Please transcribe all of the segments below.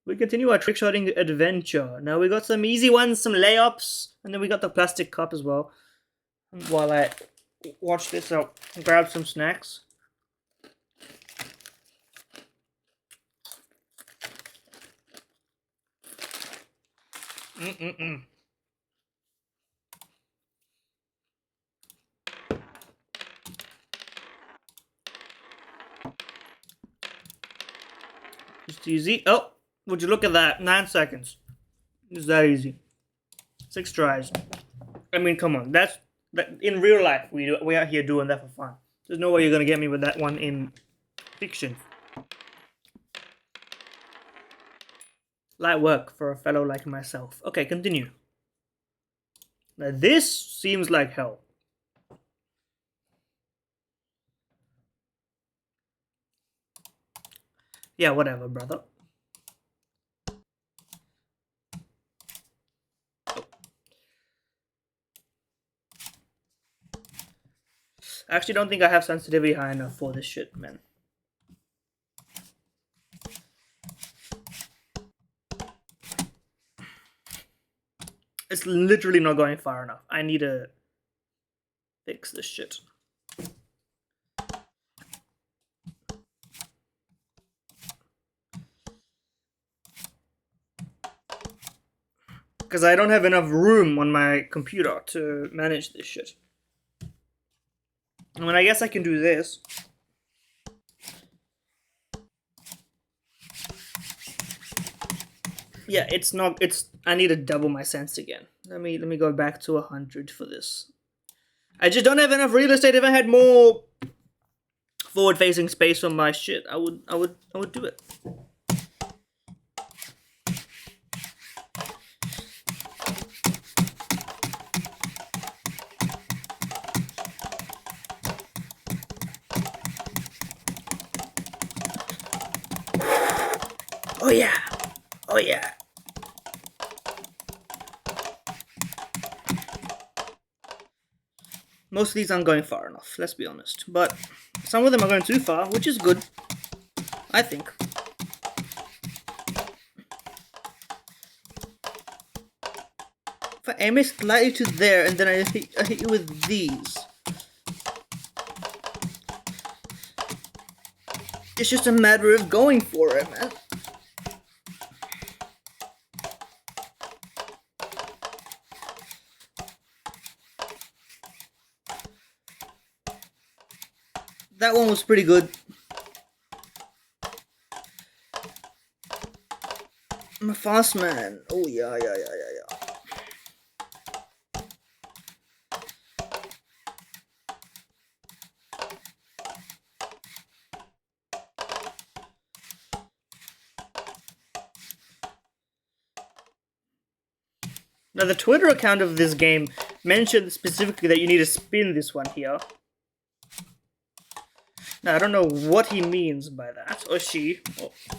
We continue our trick-shotting adventure. Now we got some easy ones, some layups, and then we got the plastic cup as well. And while I watch this, I'll grab some snacks. Just easy. Oh, would you look at that? 9 seconds. It's that easy. 6 tries. I mean, come on. That in real life, we are here doing that for fun. There's no way you're gonna get me with that one in fiction. Light work for a fellow like myself. Okay, continue. Now this seems like hell. Yeah, whatever, brother. I actually don't think I have sensitivity high enough for this shit, man. It's literally not going far enough. I need to fix this shit. Because I don't have enough room on my computer to manage this shit. I mean, I guess I can do this. Yeah, it's not. I need to double my sense again. Let me go back to 100 for this. I just don't have enough real estate. If I had more forward-facing space on my shit, I would do it. Oh yeah. Oh yeah. Most of these aren't going far enough, let's be honest. But some of them are going too far, which is good, I think. If I aim it slightly to there and then I hit you with these. It's just a matter of going for it, man. That one was pretty good. I'm a fast man. Oh yeah. Now the Twitter account of this game mentioned specifically that you need to spin this one here. Now I don't know what he means by that, or she,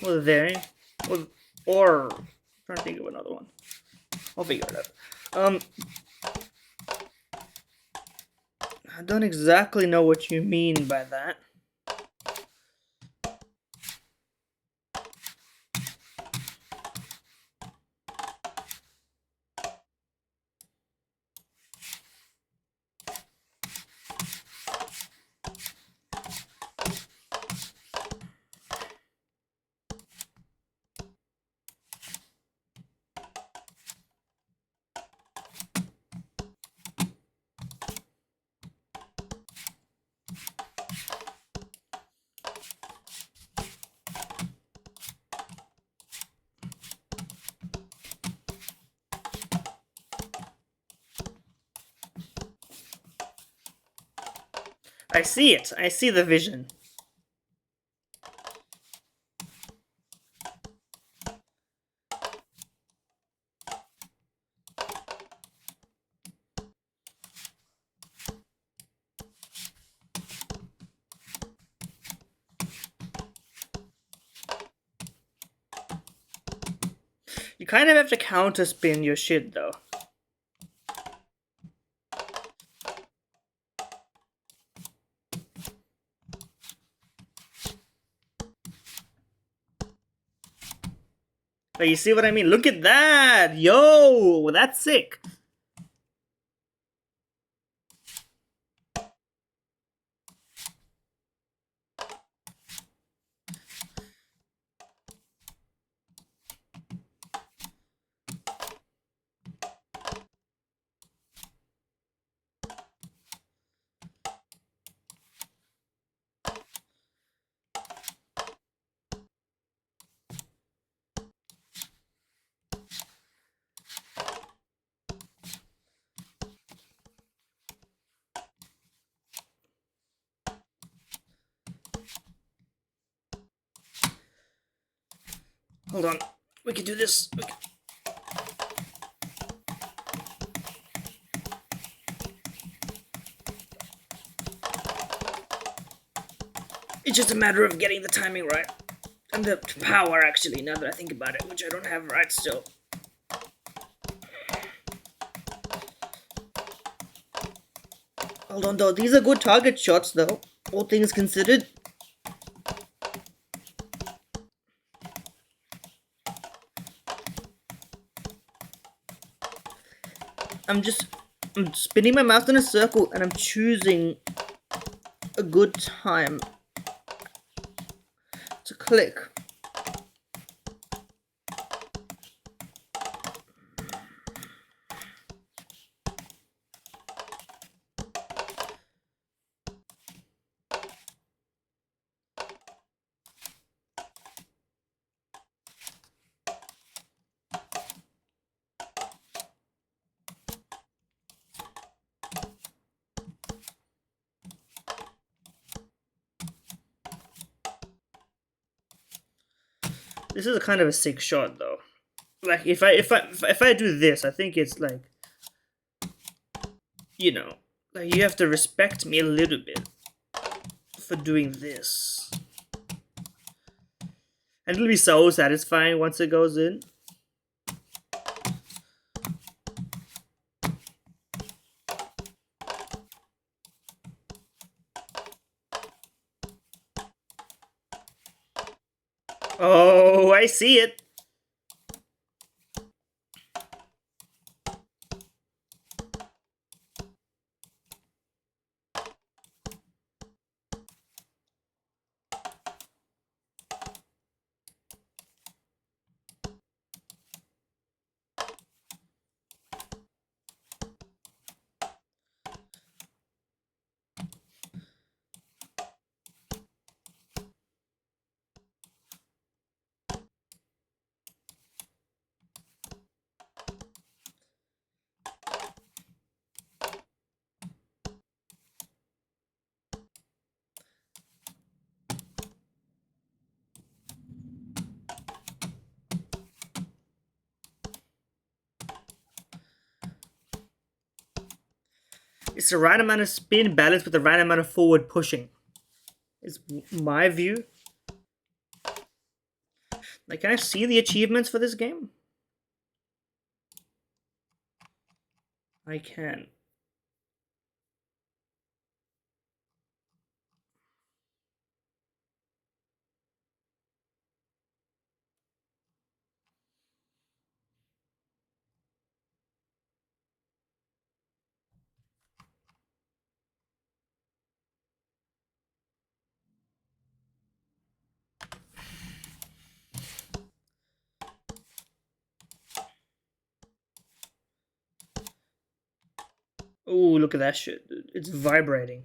or they, or I'm trying to think of another one. I'll figure it out. I don't exactly know what you mean by that. I see it. I see the vision. You kind of have to counter spin your shit though. Like, you see what I mean? Look at that! Yo! That's sick! Hold on. We can do this. It's just a matter of getting the timing right. And the power, actually, now that I think about it, which I don't have right still. Hold on, though. These are good target shots, though. All things considered. I'm spinning my mouse in a circle, and I'm choosing a good time to click. This is a kind of a sick shot, though. Like, if I do this, I think it's like, you know, like, you have to respect me a little bit for doing this. And it'll be so satisfying once it goes in. Oh, I see it. It's the right amount of spin balanced with the right amount of forward pushing. Is my view. Like, can I see the achievements for this game? I can. Ooh, look at that shit. It's vibrating.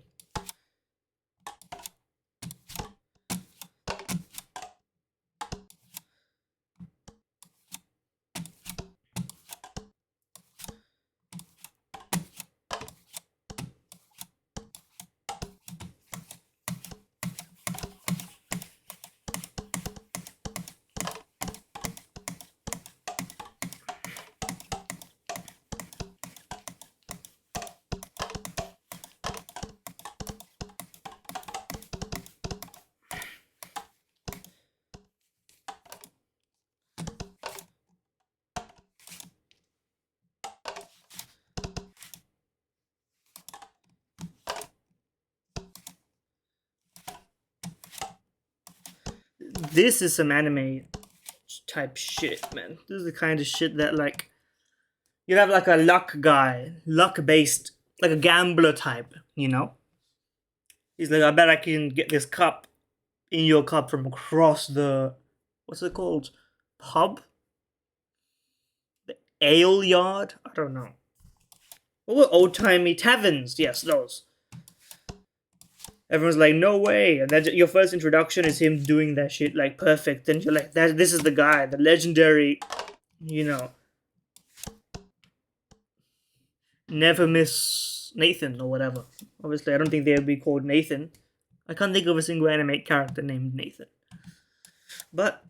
This is some anime type shit, man. This is the kind of shit that, like, you'd have like a luck guy, luck-based, like a gambler type, you know? He's like, I bet I can get this cup in your cup from across the, what's it called? Pub? The ale yard? I don't know. What were old-timey taverns? Yes, those. Everyone's like, no way. And that your first introduction is him doing that shit like perfect. And you're like, this is the guy, the legendary, you know, never miss Nathan or whatever. Obviously, I don't think they would be called Nathan. I can't think of a single anime character named Nathan. But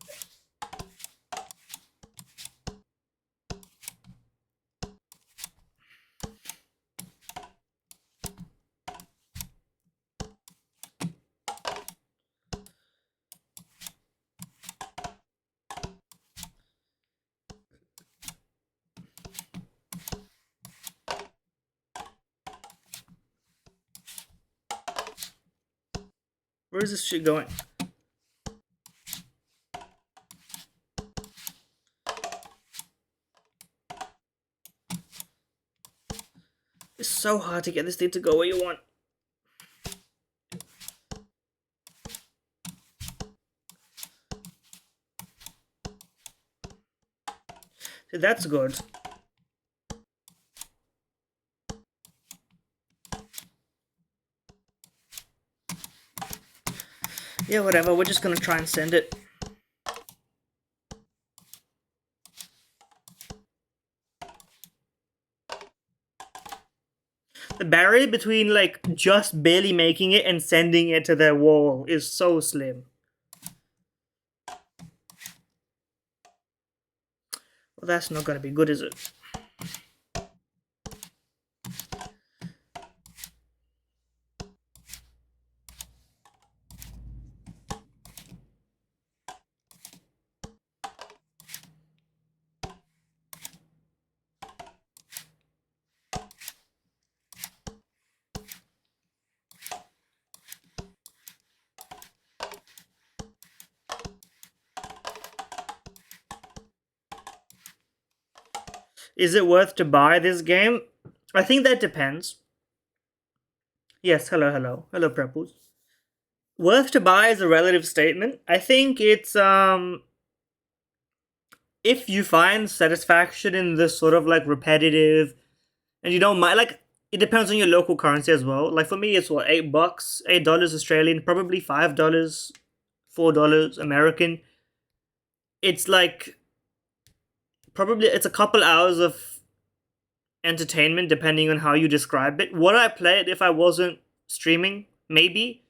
where is this shit going? It's so hard to get this thing to go where you want. See, that's good. Yeah, whatever. We're just gonna try and send it. The barrier between, like, just barely making it and sending it to their wall is so slim. Well, that's not gonna be good, is it? Is it worth to buy this game? I think that depends. Yes, hello, Prepples. Worth to buy is a relative statement. I think it's if you find satisfaction in this sort of like repetitive, and you don't mind, like, it depends on your local currency as well. Like for me, it's what, $8, $8 Australian, probably $5, $4 American. It's like probably it's a couple hours of entertainment depending on how you describe it. Would I play it if I wasn't streaming? Maybe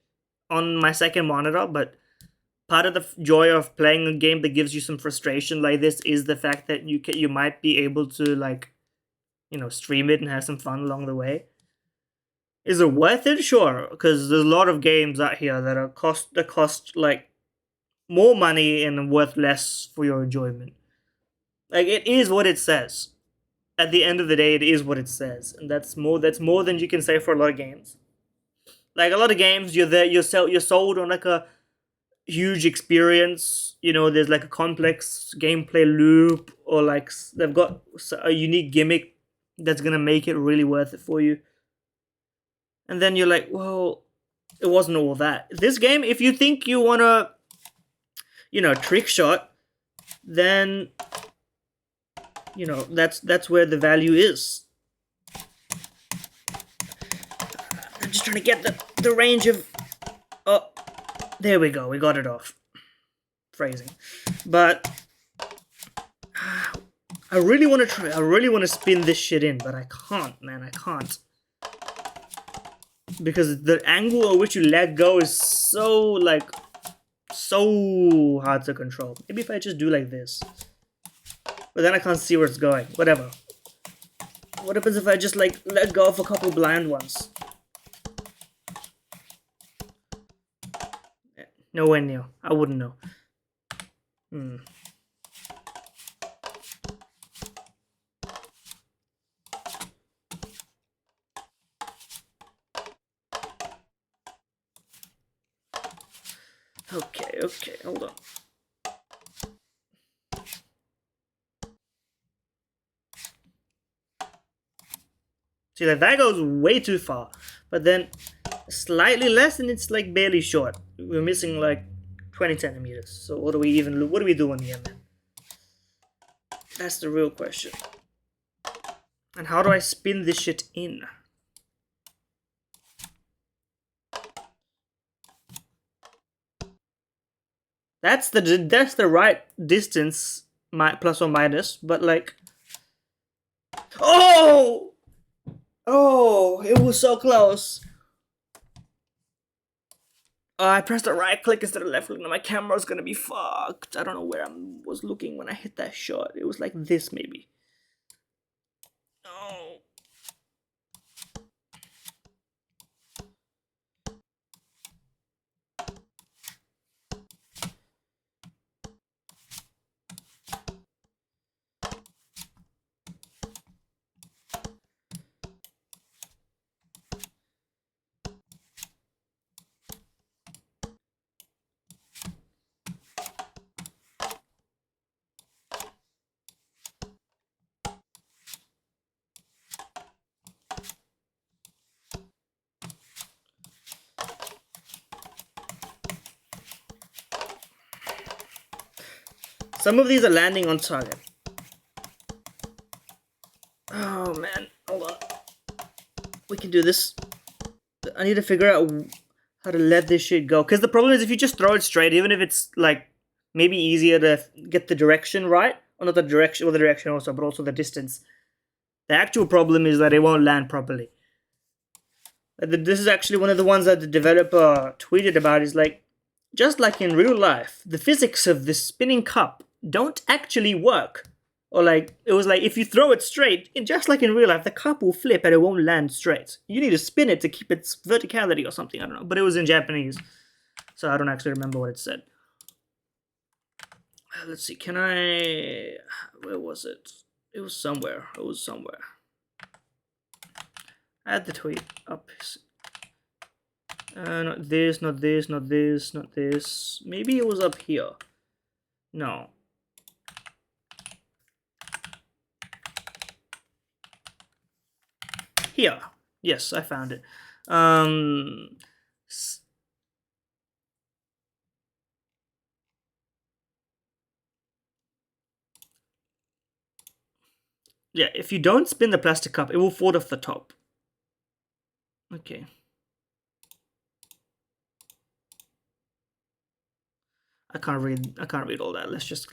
on my second monitor, but part of the joy of playing a game that gives you some frustration like this is the fact that you might be able to, like, you know, stream it and have some fun along the way. Is it worth it? Sure, because there's a lot of games out here that cost like more money and worth less for your enjoyment. Like, it is what it says. At the end of the day, it is what it says, and that's more than you can say for a lot of games. Like a lot of games, you're sold on like a huge experience. You know, there's like a complex gameplay loop, or like they've got a unique gimmick that's gonna make it really worth it for you. And then you're like, well, it wasn't all that. This game, if you think you wanna, you know, trick shot, then, you know, that's where the value is. I'm just trying to get the range of. Oh, there we go. We got it off. Phrasing, but I really want to try. I really want to spin this shit in, but I can't, man. I can't, because the angle at which you let go is so hard to control. Maybe if I just do like this, but then I can't see where it's going. Whatever. What happens if I just like let go of a couple blind ones? Nowhere near. I wouldn't know. Okay, hold on. See, like that goes way too far. But then slightly less, and it's like barely short. We're missing like 20 centimeters. So what are we doing here, man? That's the real question. And how do I spin this shit in? That's the right distance, plus or minus, but like, oh, it was so close. I pressed the right click instead of left click. Now my camera's gonna be fucked. I don't know where I was looking when I hit that shot. It was like this, maybe. Oh. Some of these are landing on target. Oh man, hold on. We can do this. I need to figure out how to let this shit go. Because the problem is if you just throw it straight, even if it's like maybe easier to get the direction right, or not the direction, or the direction also, but also the distance. The actual problem is that it won't land properly. This is actually one of the ones that the developer tweeted about. Is like, just like in real life, the physics of the spinning cup don't actually work. Or like, it was like, if you throw it straight, just like in real life, the cup will flip and it won't land straight. You need to spin it to keep its verticality or something, I don't know. But it was in Japanese, so I don't actually remember what it said. Let's see, can I... Where was it? It was somewhere. I had the tweet up. Not this, not this, not this, not this. Maybe it was up here. No. Here. Yes, I found it. Yeah, if you don't spin the plastic cup, it will fall off the top. Okay. I can't read all that. Let's just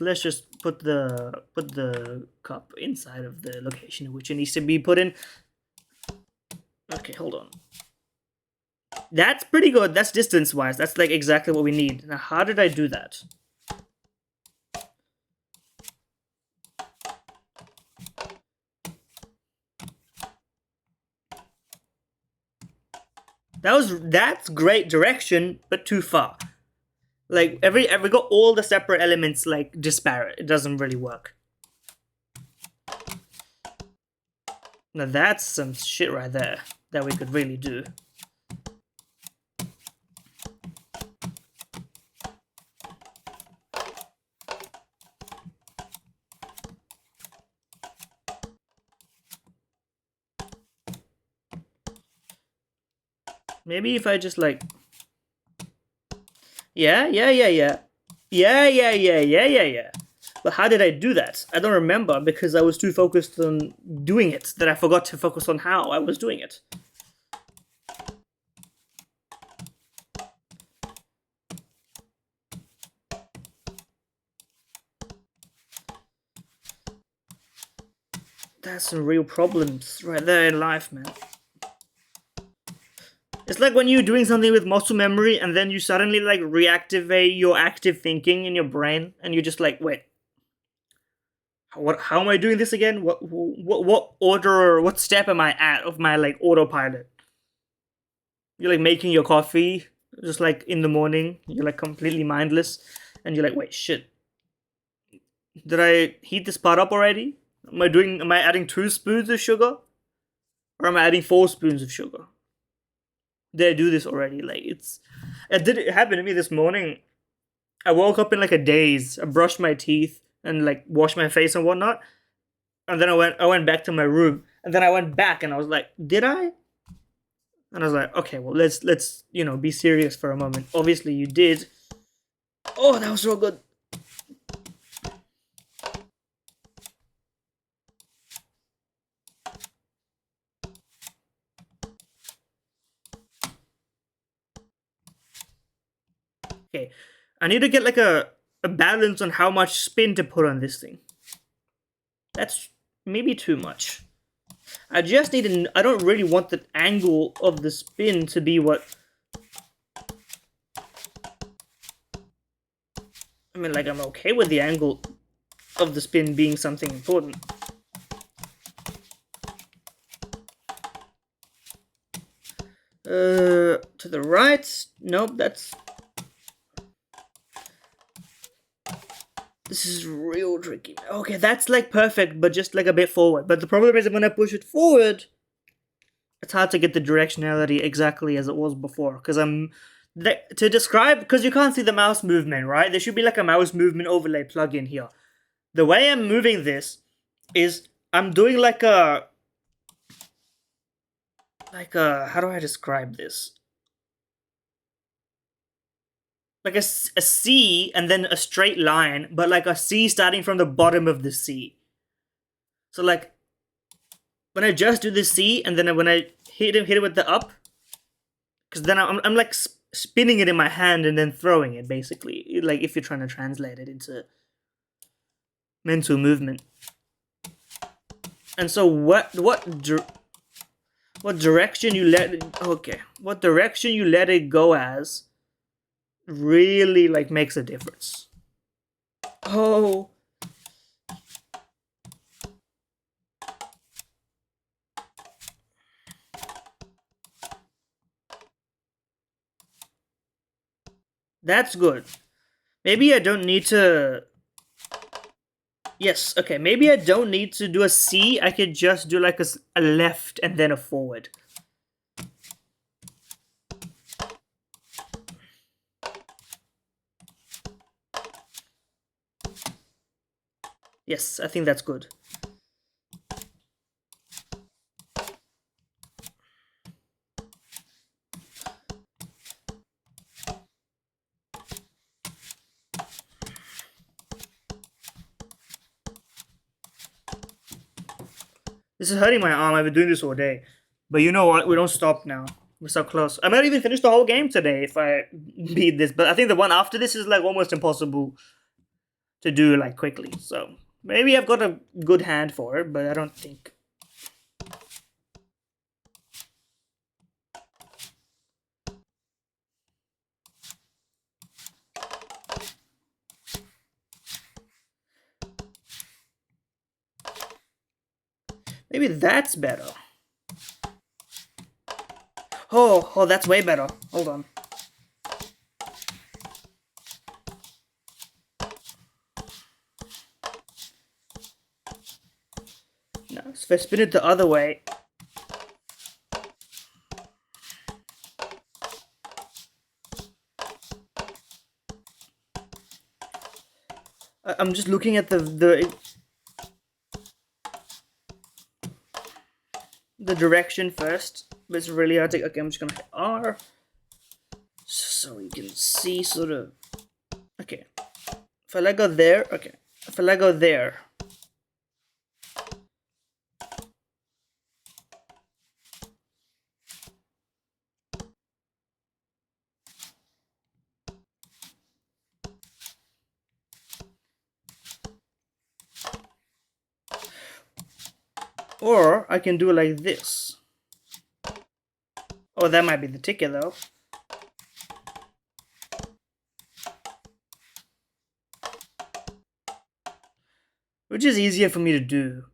put the cup inside of the location in which it needs to be put in. Okay, hold on. That's pretty good. That's distance-wise. That's like exactly what we need. Now, how did I do that? That's great direction, but too far. Like we got all the separate elements like disparate. It doesn't really work. Now that's some shit right there that we could really do. Maybe if I just like... Yeah. But how did I do that? I don't remember because I was too focused on doing it that I forgot to focus on how I was doing it. That's some real problems right there in life, man. It's like when you're doing something with muscle memory and then you suddenly like reactivate your active thinking in your brain and you're just like, wait, how am I doing this again? What order or what step am I at of my like autopilot? You're like making your coffee just like in the morning, you're like completely mindless and you're like, wait, shit. Did I heat this pot up already? Am I adding 2 spoons of sugar? Or am I adding 4 spoons of sugar? Did I do this already? Like it happen to me this morning. I woke up in like a daze. I brushed my teeth and like washed my face and whatnot. And then I went back to my room And then I went back and I was like, did I? And I was like, okay, well, let's be serious for a moment. Obviously, you did. Oh, that was so good. Okay, I need to get like a balance on how much spin to put on this thing. That's maybe too much. I just need to... I don't really want the angle of the spin to be what... I mean, like, I'm okay with the angle of the spin being something important. To the right? Nope, that's... This is real tricky. Okay, that's like perfect, but just like a bit forward. But the problem is when I push it forward, it's hard to get the directionality exactly as it was before. Because to describe, because you can't see the mouse movement, right? There should be like a mouse movement overlay plugin here. The way I'm moving this is I'm doing like a... how do I describe this? Like a C and then a straight line, but like a C starting from the bottom of the C. So like, when I just do the C and then when I hit it with the up, because then I'm like spinning it in my hand and then throwing it, basically. Like if you're trying to translate it into mental movement. And so what direction you let it... Okay, what direction you let it go as really like makes a difference. Oh. That's good. Maybe I don't need to... Yes, okay, maybe I don't need to do a C. I could just do like a left and then a forward. Yes, I think that's good. This is hurting my arm. I've been doing this all day. But you know what? We don't stop now. We're so close. I might even finish the whole game today if I beat this. But I think the one after this is like almost impossible to do like quickly. So maybe I've got a good hand for it, but I don't think... Maybe that's better. Oh, that's way better. Hold on. No, if I spin it the other way... I'm just looking at the direction first. But it's really hard to... Okay, I'm just gonna hit R. So you can see sort of... Okay. If I let go there... Okay. If I let go there... Or I can do it like this. Oh, that might be the ticket though. Which is easier for me to do?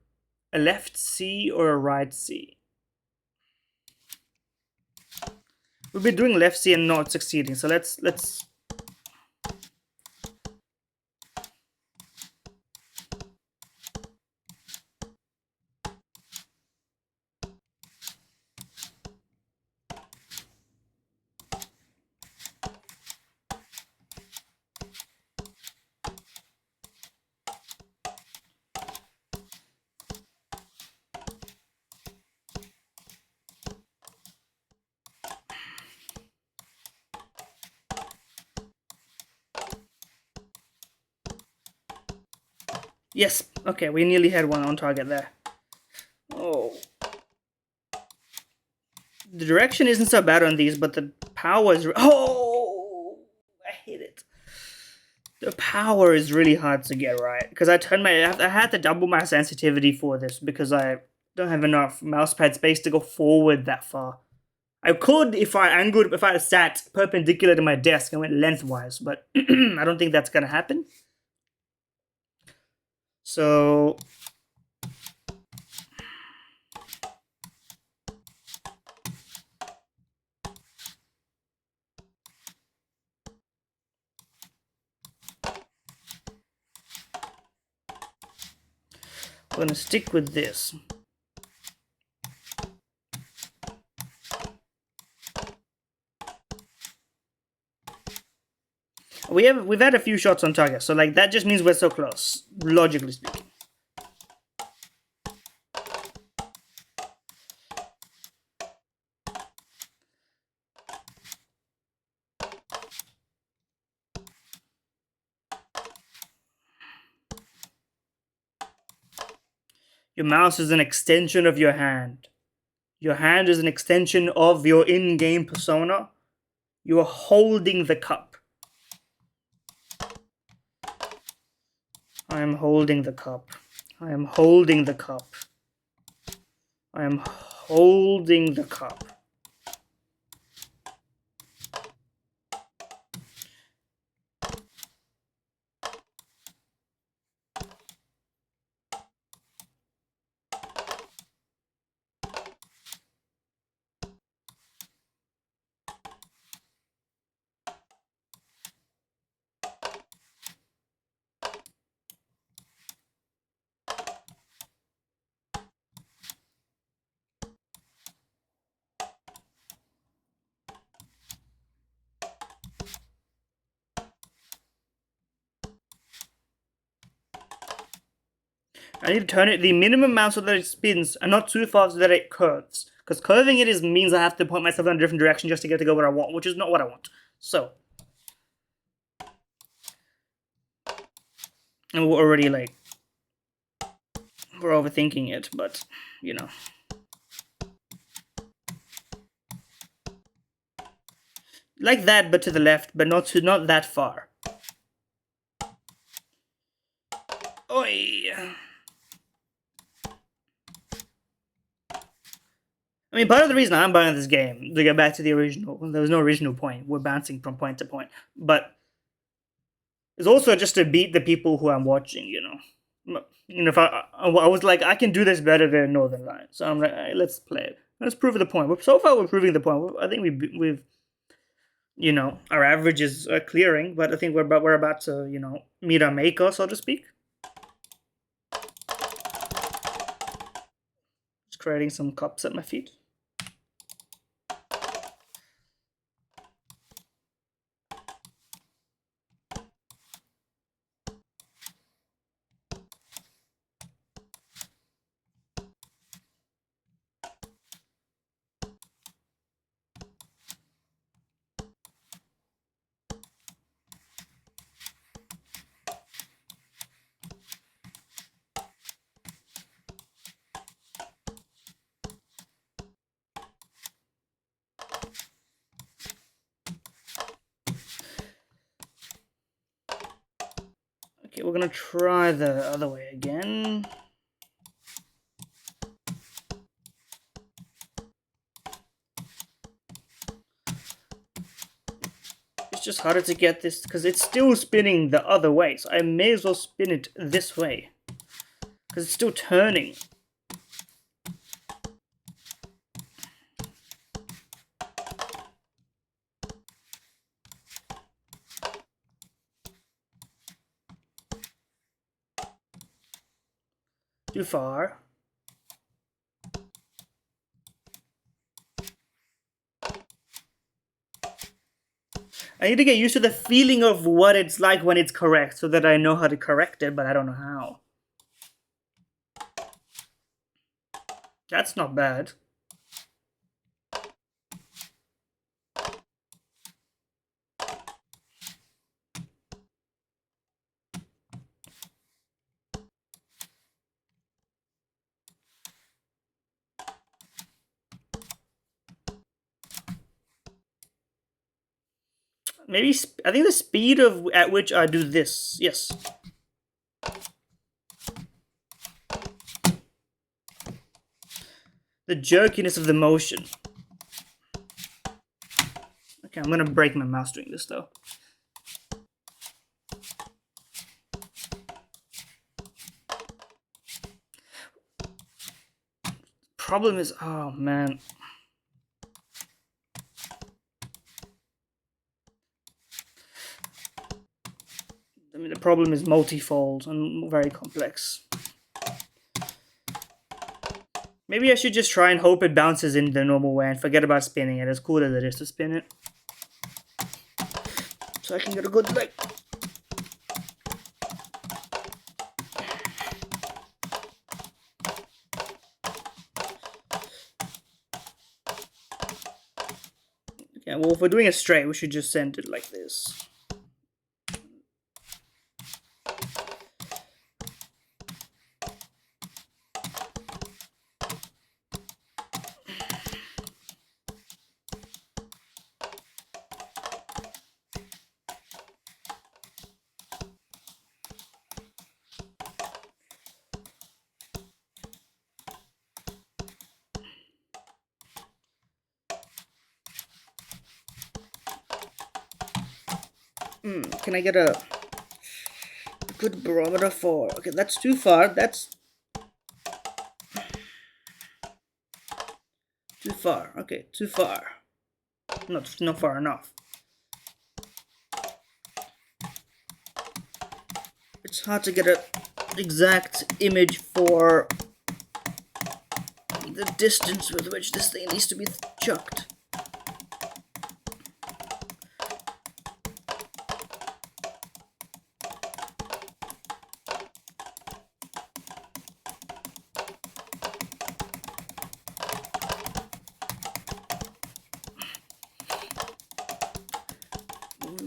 A left C or a right C? We've been doing left C and not succeeding, so let's... Yes. Okay, we nearly had one on target there. Oh. The direction isn't so bad on these, but the power is... Oh! I hate it. The power is really hard to get right. Because I had to double my sensitivity for this because I don't have enough mousepad space to go forward that far. I could if I sat perpendicular to my desk and went lengthwise, but I don't think that's gonna happen. So I'm gonna stick with this. We've had a few shots on target, so like that just means we're so close, logically speaking. Your mouse is an extension of your hand. Your hand is an extension of your in-game persona. You are holding the cup. I am holding the cup. I am holding the cup. I am holding the cup. I need to turn it the minimum amount so that it spins and not too fast so that it curves. Because curving it means I have to point myself in a different direction just to get to go where I want, which is not what I want. So. And we're already like. We're overthinking it, but, you know. Like that, but to the left, but not that far. Oi! I mean, part of the reason I'm buying this game, to get back to the original, there was no original point. We're bouncing from point to point. But it's also just to beat the people who I'm watching, you know. You know, if I was like, I can do this better than Northern Lights. So I'm like, hey, let's play it. Let's prove the point. So far, we're proving the point. I think we've you know, our averages are clearing, but I think we're about to, you know, meet our maker, so to speak. Just creating some cups at my feet. Okay, we're gonna try the other way again. It's just harder to get this because it's still spinning the other way, so I may as well spin it this way because it's still turning. Too far. I need to get used to the feeling of what it's like when it's correct so that I know how to correct it, but I don't know how. That's not bad. maybe I think the speed at which I do this. Yes. The jerkiness of the motion. Okay, I'm gonna break my mouse doing this though. Problem is, oh man. I mean, the problem is multifold and very complex. Maybe I should just try and hope it bounces in the normal way and forget about spinning it, as cool as it is to spin it. So I can get a good leg. Okay, well, if we're doing it straight, we should just send it like this. Can I get a good barometer for... Okay, that's too far. That's too far. Okay, too far. Not far enough. It's hard to get an exact image for the distance with which this thing needs to be chucked.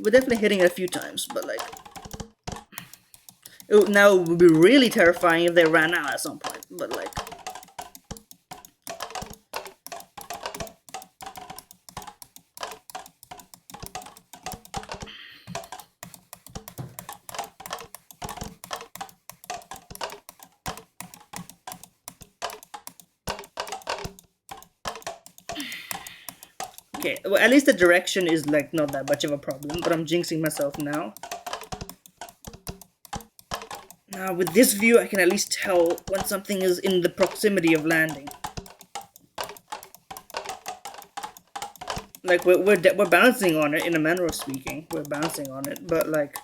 We're definitely hitting it a few times, but like... Now it would be really terrifying if they ran out at some point, but like... Okay, well, at least the direction is like not that much of a problem, but I'm jinxing myself now. Now with this view, I can at least tell when something is in the proximity of landing. Like we're bouncing on it in a manner of speaking. We're bouncing on it, but like...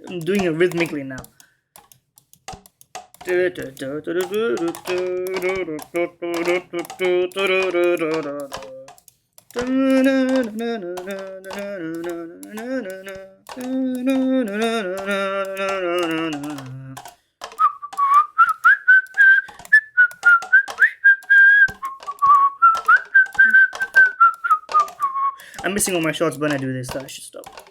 I'm doing it rhythmically now. I'm missing all my shots when I do this, so I should stop.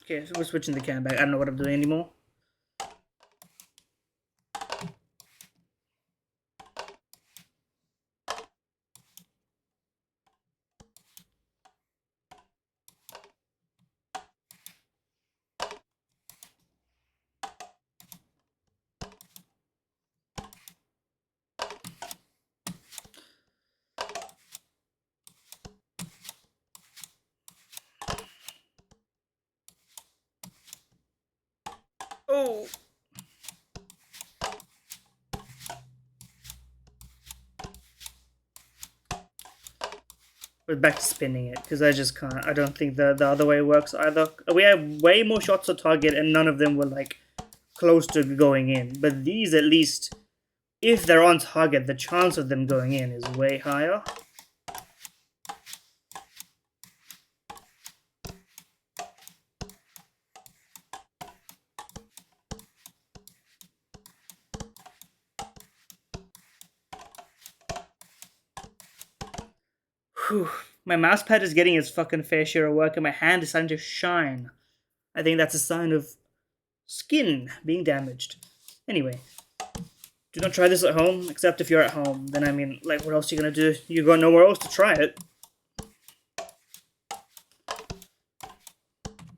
Okay, so we're switching the cam back. I don't know what I'm doing anymore. Oh! We're back to spinning it, because I just can't. I don't think the other way works either. We had way more shots on target, and none of them were, like, close to going in. But these, at least, if they're on target, the chance of them going in is way higher. Whew. My mouse pad is getting its fucking fair share of work, and my hand is starting to shine. I think that's a sign of skin being damaged. Anyway, do not try this at home, except if you're at home. Then, I mean, like, what else are you gonna do? You got nowhere else to try it.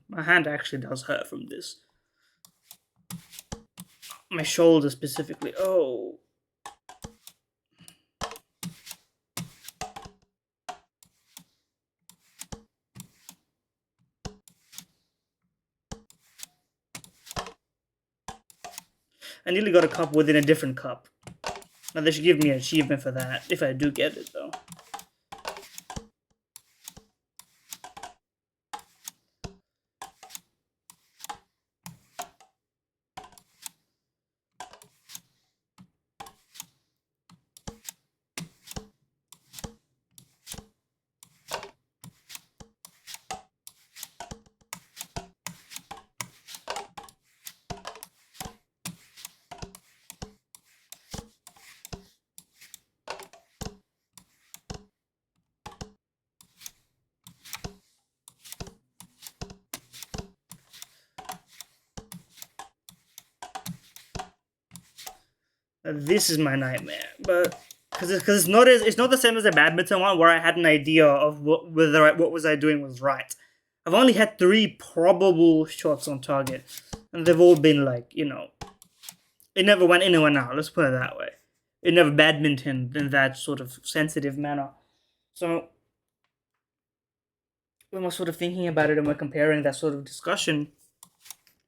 My hand actually does hurt from this. My shoulder specifically. Oh. I nearly got a cup within a different cup. Now they should give me an achievement for that, if I do get it, though. This is my nightmare, but because it's not the same as the badminton one where I had an idea of what was I doing was right. I've only had 3 probable shots on target, and they've all been like, you know, it never went in or went out. Let's put it that way. It never badminton in that sort of sensitive manner. So when we're sort of thinking about it and we're comparing that sort of discussion,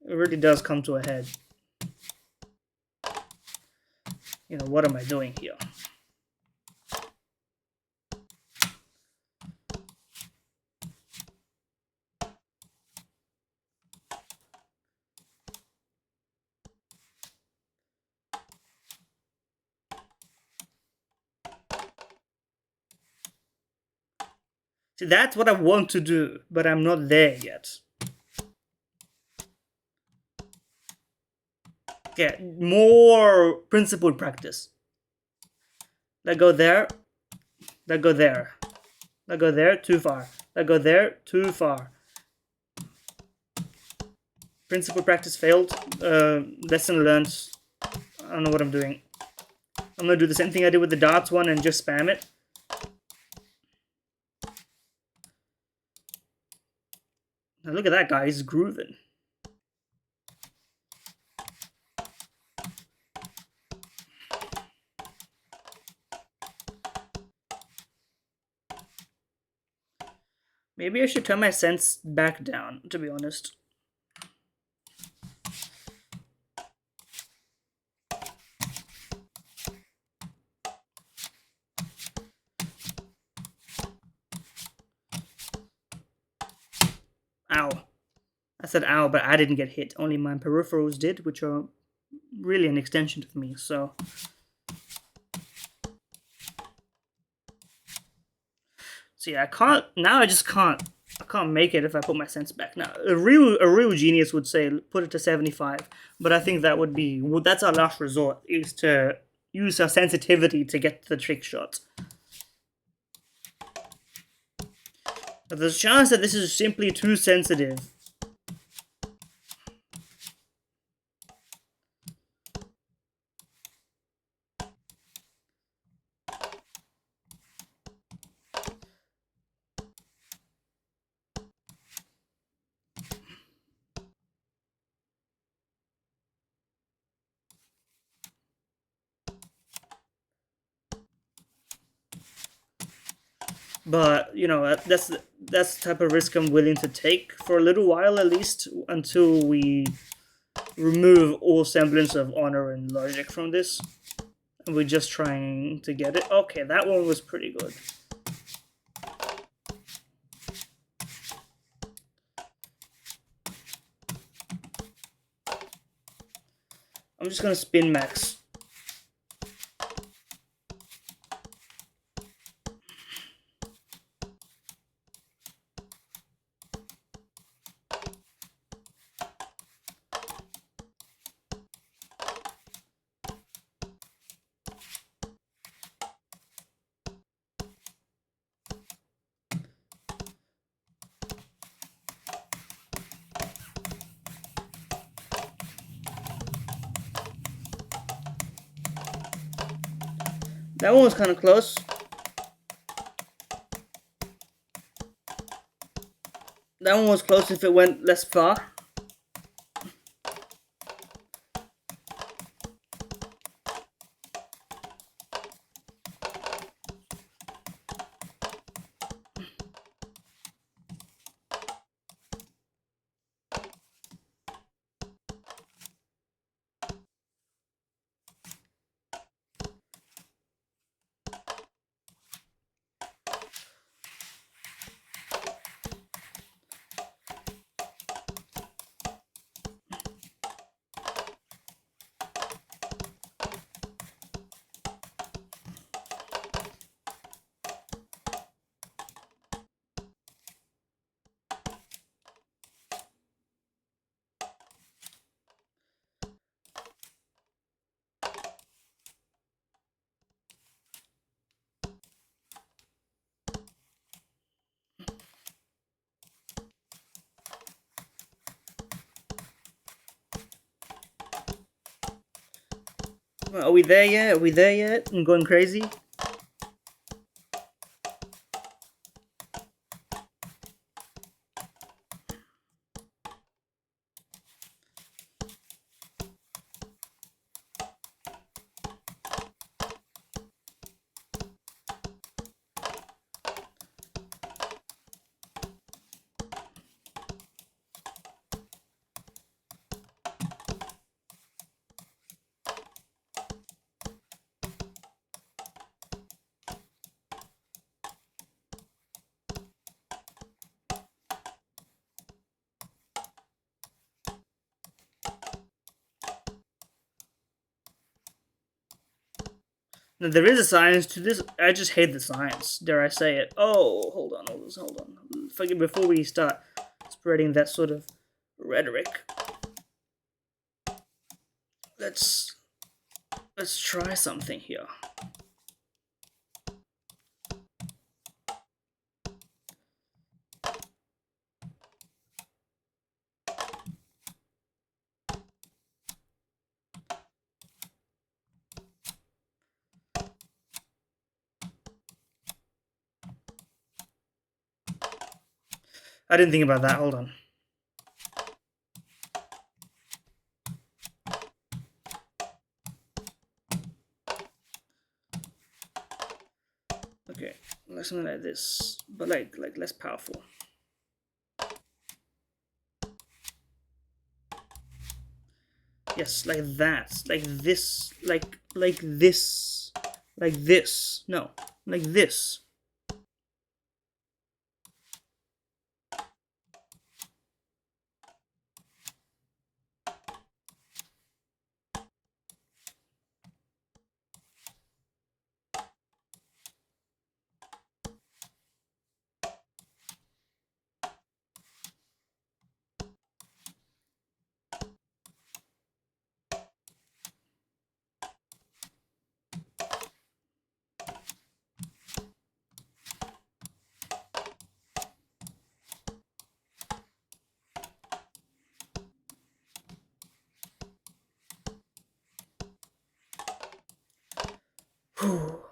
it really does come to a head. You know, what am I doing here? See, that's what I want to do, but I'm not there yet. Okay, more principled practice. Let go there. Let go there. Let go there, too far. Let go there, too far. Principled practice failed. Lesson learned. I don't know what I'm doing. I'm gonna do the same thing I did with the darts one and just spam it. Now look at that guy, he's grooving. Maybe I should turn my sense back down, to be honest. Ow. I said ow, but I didn't get hit. Only my peripherals did, which are really an extension of me, so... See, I can't... Now I just can't... I can't make it if I put my sense back. Now, a real genius would say put it to 75, but I think that would be... Well, that's our last resort, is to use our sensitivity to get the trick shot. But there's a chance that this is simply too sensitive. But, you know, that's the type of risk I'm willing to take for a little while, at least, until we remove all semblance of honor and logic from this. And we're just trying to get it. Okay, that one was pretty good. I'm just gonna spin max. That one was kind of close. That one was close if it went less far. Are we there yet? Are we there yet? I'm going crazy. Now, there is a science to this. I just hate the science. Dare I say it? Oh, hold on. Before we start spreading that sort of rhetoric, let's try something here. I didn't think about that. Hold on. Okay, like something like this, but like less powerful. Yes, like that, like this, like this, like this. No, like this. Whew.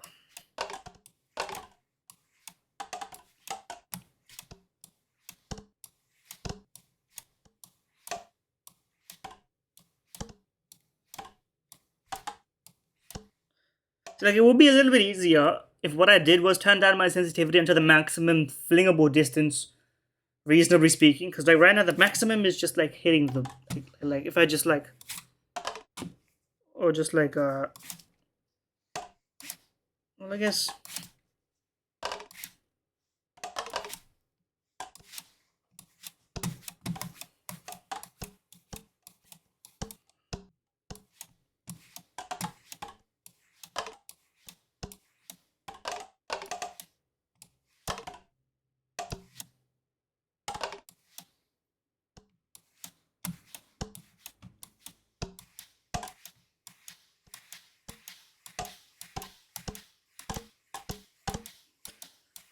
So, like, it would be a little bit easier if what I did was turn down my sensitivity until the maximum flingable distance, reasonably speaking. Because like right now the maximum is just like hitting the like if I just like or just like well, I guess.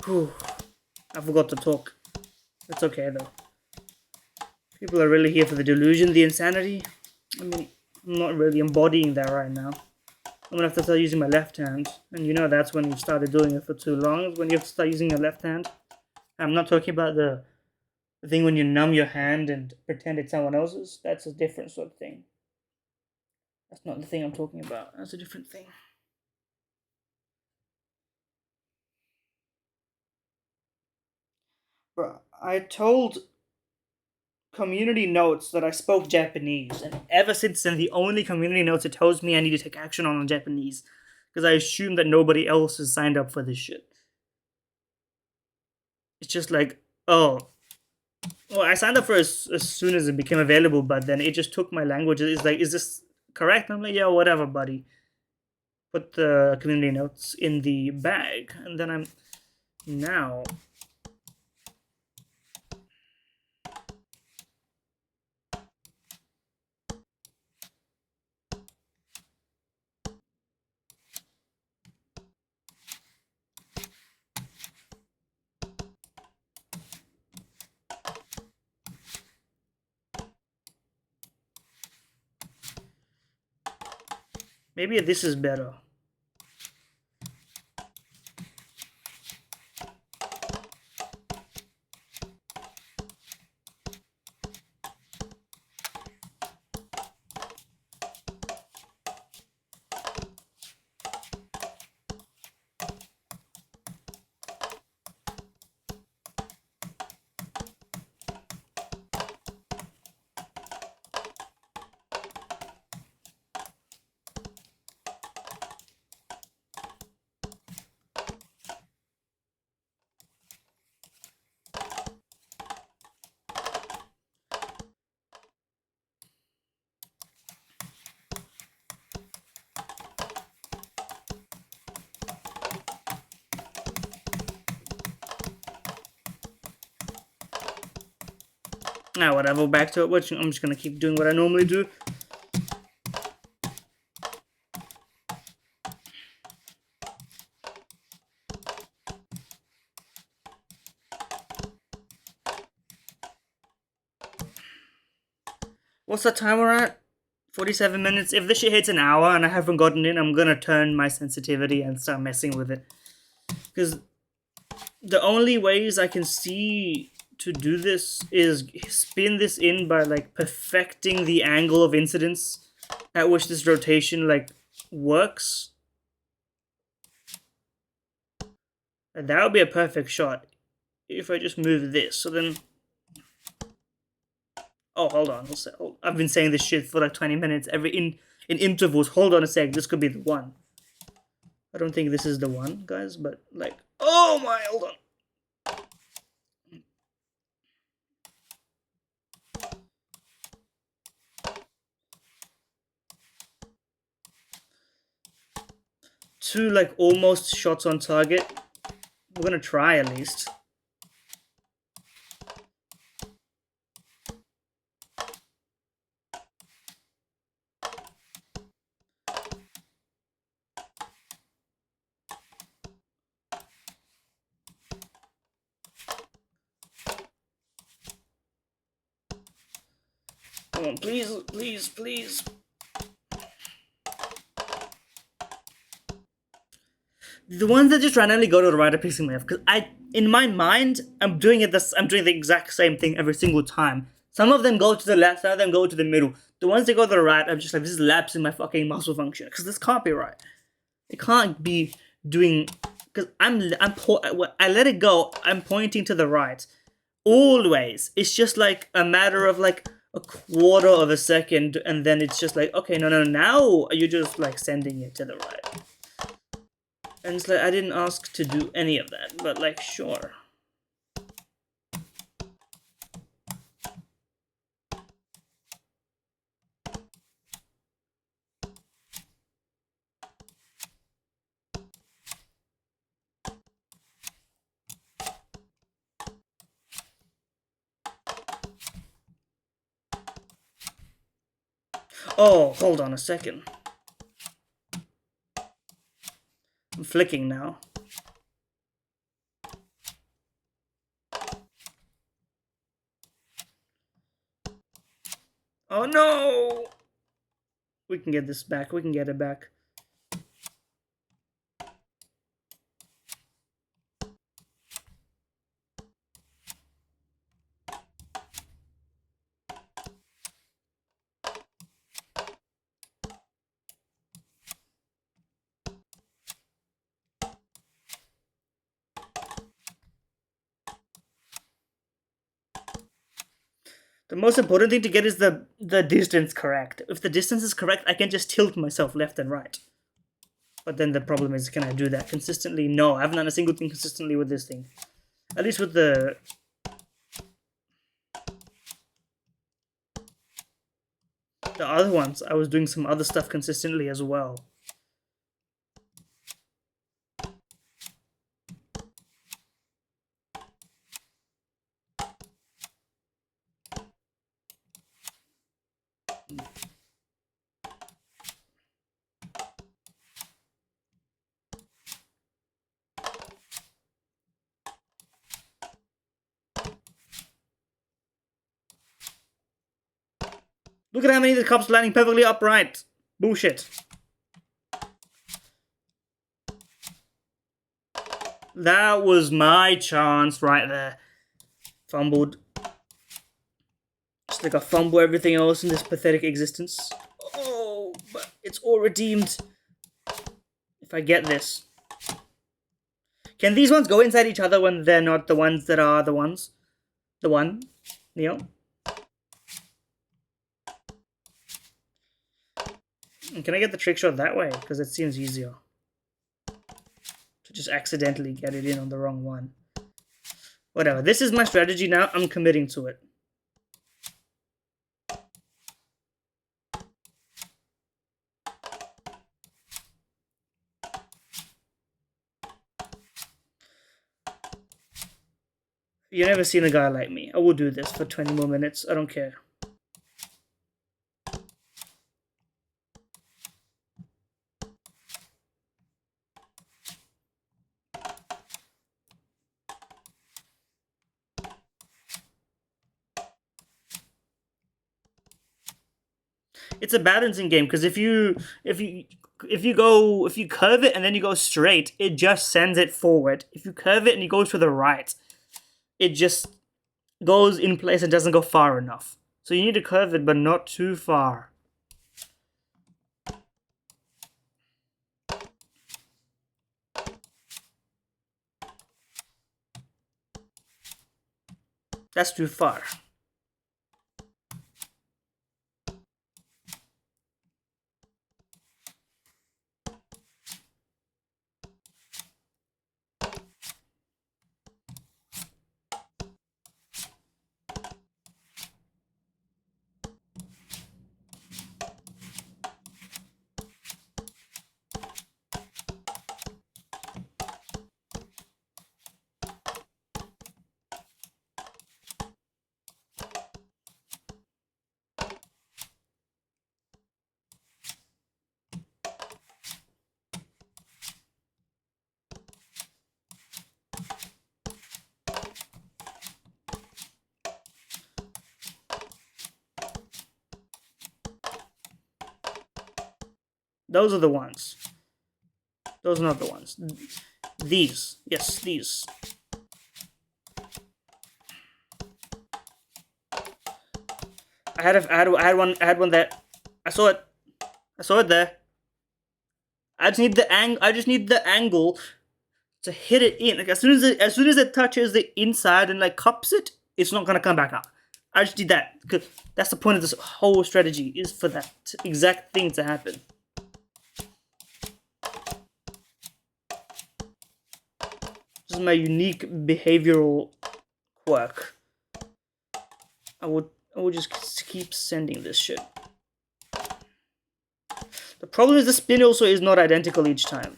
Whew. I forgot to talk. That's okay though. People are really here for the delusion, the insanity. I mean, I'm not really embodying that right now. I'm gonna have to start using my left hand. And you know that's when you started doing it for too long, when you have to start using your left hand. I'm not talking about the thing when you numb your hand and pretend it's someone else's. That's a different sort of thing. That's not the thing I'm talking about. That's a different thing. Bro, I told community notes that I spoke Japanese, and ever since then, the only community notes it tells me I need to take action on Japanese, because I assume that nobody else has signed up for this shit. It's just like, oh, well, I signed up for it as soon as it became available, but then it just took my language. It's like, is this correct? I'm like, yeah, whatever, buddy. Put the community notes in the bag, and then I'm now. Maybe this is better. Ah, whatever, back to it. I'm just gonna keep doing what I normally do. What's the time we're at? 47 minutes. If this shit hits an hour and I haven't gotten in, I'm gonna turn my sensitivity and start messing with it. Because the only ways I can see to do this is spin this in by like perfecting the angle of incidence at which this rotation like works. And that would be a perfect shot if I just move this. So then, oh, hold on. I've been saying this shit for like 20 minutes in intervals. Hold on a sec. This could be the one. I don't think this is the one, guys, but like, oh my, hold on. Two like almost shots on target. We're gonna try at least. Come on, please, please, please. The ones that just randomly go to the right are pissing me off because in my mind, I'm doing the exact same thing every single time. Some of them go to the left, some of them go to the middle. The ones that go to the right, I'm just like, this is lapsing my fucking muscle function because this can't be right. It can't be doing because I let it go. I'm pointing to the right, always. It's just like a matter of like a quarter of a second, and then it's just like, okay, no, now you're just like sending it to the right. And it's like, I didn't ask to do any of that, but like, sure. Oh, hold on a second. I'm flicking now. Oh no! We can get this back. We can get it back. The most important thing to get is the distance correct. If the distance is correct, I can just tilt myself left and right. But then the problem is, can I do that consistently? No, I haven't done a single thing consistently with this thing. At least with the other ones, I was doing some other stuff consistently as well. Look at how many of the cups landing perfectly upright. Bullshit. That was my chance right there. Fumbled. Just like I fumble everything else in this pathetic existence. Oh, but it's all redeemed. If I get this. Can these ones go inside each other when they're not the ones that are the ones? The one? Neo? Can I get the trick shot that way? Because it seems easier. To just accidentally get it in on the wrong one. Whatever. This is my strategy now. I'm committing to it. You've never seen a guy like me. I will do this for 20 more minutes. I don't care. It's a balancing game because if you curve it and then you go straight, it just sends it forward. If you curve it and you go to the right, it just goes in place and doesn't go far enough. So you need to curve it, but not too far. That's too far. Those are the ones. Those are not the ones. These. Yes, these. I had one there. I saw it. I saw it there. I just need the angle to hit it in. Like as soon as it touches the inside and like cups it, it's not gonna come back out. I just need that. Because that's the point of this whole strategy, is for that exact thing to happen. This is my unique behavioral quirk. I would just keep sending this shit. The problem is the spin also is not identical each time.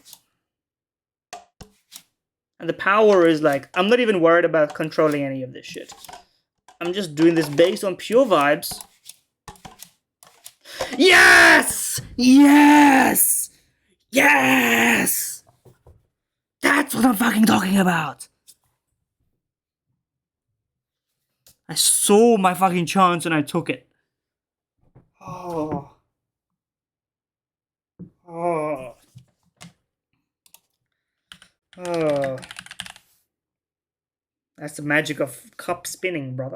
And the power is like, I'm not even worried about controlling any of this shit. I'm just doing this based on pure vibes. Yes! Yes! Yes! That's what I'm fucking talking about! I saw my fucking chance and I took it. Oh. Oh. Oh. That's the magic of cup spinning, brother.